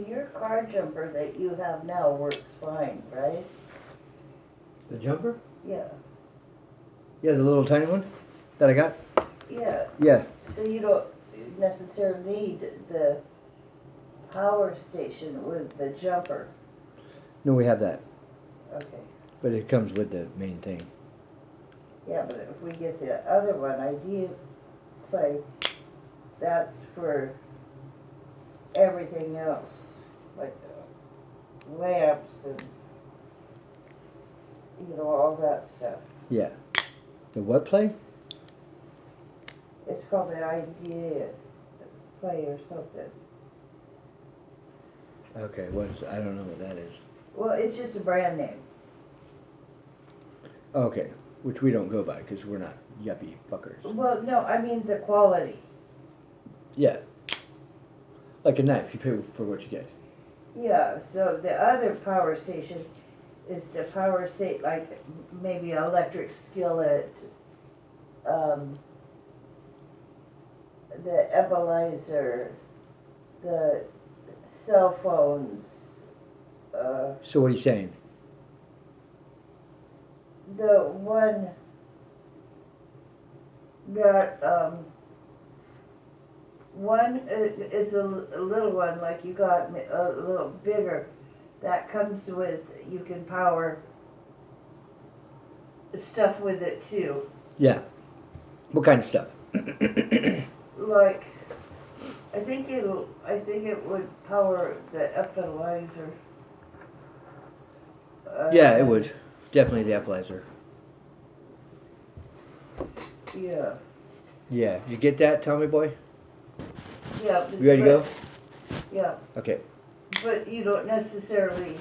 question, your car jumper that you have now works fine, right? The jumper? Yeah, Yeah, the little tiny one that I got? yeah, Yeah. so you don't necessarily need the power station with the jumper. No, we have that. Okay, But it comes with the main thing. yeah, but if we get the other one, idea play, that's for everything else, like lamps and, you know, all that stuff. Yeah. The what play? It's called the idea play or something. Okay, I don't know what that is. Well, it's just a brand name. Okay, which we don't go by because we're not yuppie fuckers. Well, no, I mean the quality. Yeah. Like a knife, you pay for what you get. Yeah, so the other power station is the power state, like maybe an electric skillet, the equalizer, the cell phones, So what are you saying? the one that, one is a little one, like you got a little bigger, that comes with, you can power stuff with it too. Yeah. What kind of stuff? Like, I think it would power the equalizer. Yeah, it would. Definitely the equalizer. Yeah. Yeah. You get that, Tommy boy? Yeah. You ready to go? Yeah, Okay. but you don't necessarily